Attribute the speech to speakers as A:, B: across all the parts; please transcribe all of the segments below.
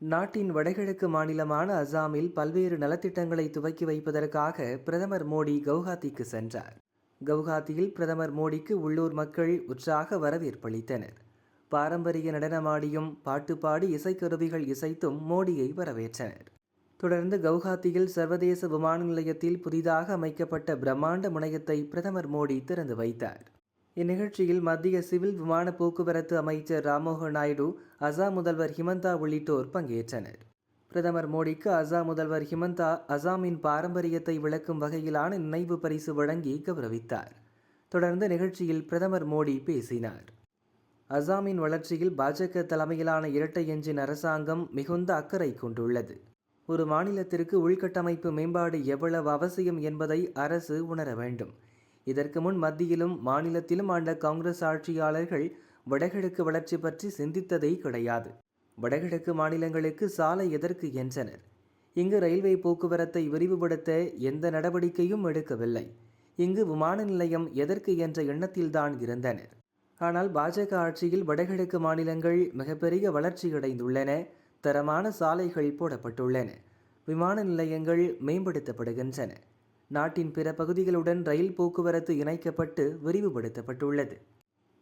A: நாட்டின் வடகிழக்கு மாநிலமான அசாமில் பல்வேறு நலத்திட்டங்களை துவக்கி வைப்பதற்காக பிரதமர் மோடி கவுஹாத்திக்கு சென்றார். கவுஹாத்தியில் பிரதமர் மோடிக்கு உள்ளூர் மக்கள் உற்சாக வரவேற்பளித்தனர். பாரம்பரிய நடனமாடியும் பாட்டு பாடி இசைக்கருவிகள் இசைத்தும் மோடியை வரவேற்றனர். தொடர்ந்து கவுஹாத்தியில் சர்வதேச விமான நிலையத்தில் புதிதாக அமைக்கப்பட்ட பிரம்மாண்ட முனையத்தை பிரதமர் மோடி திறந்து வைத்தார். இந்நிகழ்ச்சியில் மத்திய சிவில் விமான போக்குவரத்து அமைச்சர் ராம்மோகன் நாயுடு, அசாம் முதல்வர் ஹிமந்தா உள்ளிட்டோர் பங்கேற்றனர். பிரதமர் மோடிக்கு அசாம் முதல்வர் ஹிமந்தா அசாமின் பாரம்பரியத்தை விளக்கும் வகையிலான நினைவு பரிசு வழங்கி கௌரவித்தார். தொடர்ந்து நிகழ்ச்சியில் பிரதமர் மோடி பேசினார். அசாமின் வளர்ச்சியில் பாஜக தலைமையிலான இரட்டை எஞ்சின் அரசாங்கம் மிகுந்த அக்கறை கொண்டுள்ளது. ஒரு மாநிலத்திற்கு உள்கட்டமைப்பு மேம்பாடு எவ்வளவு அவசியம் என்பதை அரசு உணர வேண்டும். இதற்கு முன் மத்தியிலும் மாநிலத்திலும் ஆண்ட காங்கிரஸ் ஆட்சியாளர்கள் வடகிழக்கு வளர்ச்சி பற்றி சிந்தித்ததே கிடையாது. வடகிழக்கு மாநிலங்களுக்கு சாலை எதற்கு என்றனர். இங்கு ரயில்வே போக்குவரத்தை விரிவுபடுத்த எந்த நடவடிக்கையும் எடுக்கவில்லை. இங்கு விமான நிலையம் எதற்கு என்ற எண்ணத்தில்தான் இருந்தனர். ஆனால் பாஜக ஆட்சியில் வடகிழக்கு மாநிலங்கள் மிகப்பெரிய வளர்ச்சியடைந்துள்ளன. தரமான சாலைகள் போடப்பட்டுள்ளன. விமான நிலையங்கள் மேம்படுத்தப்படுகின்றன. நாட்டின் பிற பகுதிகளுடன் ரயில் போக்குவரத்து இணைக்கப்பட்டு விரிவுபடுத்தப்பட்டுள்ளது.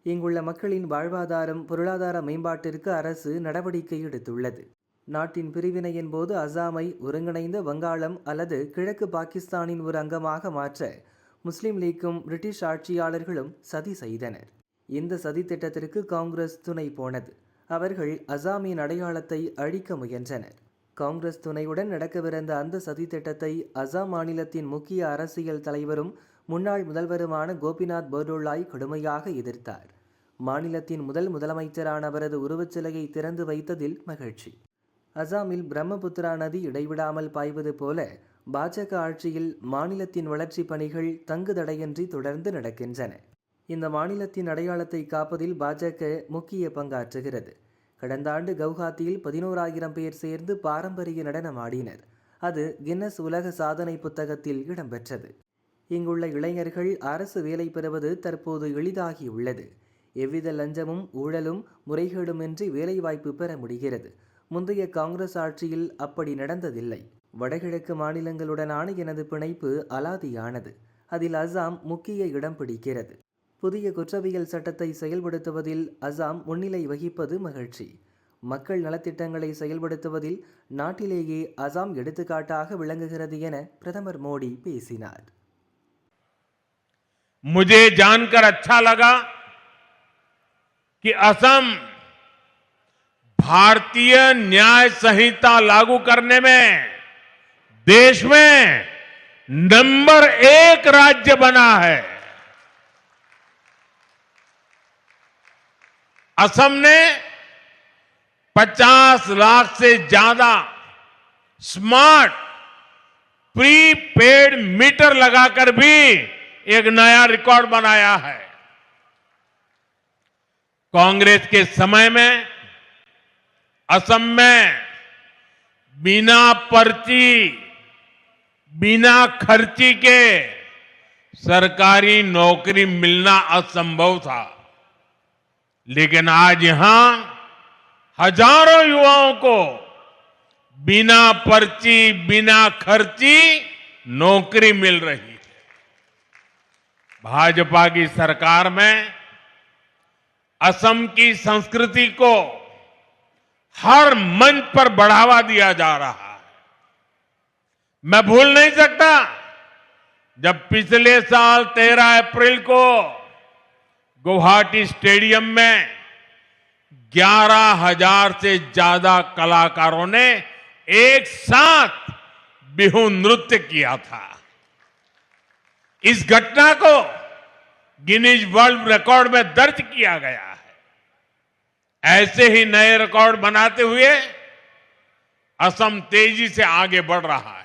A: இங்குள்ள மக்களின் வாழ்வாதாரம், பொருளாதார மேம்பாட்டிற்கு அரசு நடவடிக்கை எடுத்துள்ளது. நாட்டின் பிரிவினையின் போது அசாமை ஒருங்கிணைந்த வங்காளம் அல்லது கிழக்கு பாகிஸ்தானின் ஒரு அங்கமாக மாற்ற முஸ்லிம் லீக்கும் பிரிட்டிஷ் ஆட்சியாளர்களும் சதி செய்தனர். இந்த சதி திட்டத்திற்கு காங்கிரஸ் துணை போனது. அவர்கள் அசாமின் அடையாளத்தை அழிக்க முயன்றனர். காங்கிரஸ் துணையுடன் நடக்கவிருந்த அந்த சதி திட்டத்தை அசாம் மாநிலத்தின் முக்கிய அரசியல் தலைவரும் முன்னாள் முதல்வருமான கோபிநாத் பர்தோலாய் கடுமையாக எதிர்த்தார். மாநிலத்தின் முதலமைச்சரான அவரது உருவச்சிலையை திறந்து வைத்ததில் மகிழ்ச்சி. அசாமில் பிரம்மபுத்திரா நதி இடைவிடாமல் பாய்வது போல பாஜக ஆட்சியில் மாநிலத்தின் வளர்ச்சி பணிகள் தங்குதடையின்றி தொடர்ந்து நடக்கின்றன. இந்த மாநிலத்தின் அடையாளத்தை காப்பதில் பாஜக முக்கிய பங்காற்றுகிறது. கடந்த ஆண்டு கவுஹாத்தியில் 11,000 பேர் சேர்ந்து பாரம்பரிய நடனம் ஆடினர். அது கின்னஸ் உலக சாதனை புத்தகத்தில் இடம்பெற்றது. இங்குள்ள இளைஞர்கள் அரசு வேலை பெறுவது தற்போது எளிதாகியுள்ளது. எவ்வித லஞ்சமும் ஊழலும் முறைகேடுமின்றி வேலைவாய்ப்பு பெற முடிகிறது. முந்தைய காங்கிரஸ் ஆட்சியில் அப்படி நடந்ததில்லை. வடகிழக்கு மாநிலங்களுடனான எனது பிணைப்பு அலாதியானது. அதில் அசாம் முக்கிய இடம் பிடிக்கிறது. புதிய குற்றவியல் சட்டத்தை செயல்படுத்துவதில் அசாம் முன்னிலை வகிப்பது மகிழ்ச்சி. மக்கள் நலத்திட்டங்களை செயல்படுத்துவதில் நாட்டிலேயே அசாம் எடுத்துக்காட்டாக விளங்குகிறது என பிரதமர் மோடி பேசினார்.
B: मुझे जानकर अच्छा लगा कि असम भारतीय न्याय संहिता लागू करने में देश में नंबर 1 राज्य बना है. असम ने 50 लाख से ज्यादा स्मार्ट प्रीपेड मीटर लगाकर भी एक नया रिकॉर्ड बनाया है. कांग्रेस के समय में असम में बिना पर्ची, बिना खर्ची के सरकारी नौकरी मिलना असंभव था. लेकिन आज यहां हजारों युवाओं को बिना पर्ची, बिना खर्ची नौकरी मिल रही है. भाजपा की सरकार में असम की संस्कृति को हर मंच पर बढ़ावा दिया जा रहा है. मैं भूल नहीं सकता जब पिछले साल 13 अप्रैल को गुवाहाटी स्टेडियम में 11,000 से ज्यादा कलाकारों ने एक साथ बिहू नृत्य किया था. इस घटना को गिनीज वर्ल्ड रिकॉर्ड में दर्ज किया गया है. ऐसे ही नए रिकॉर्ड बनाते हुए असम तेजी से आगे बढ़ रहा है.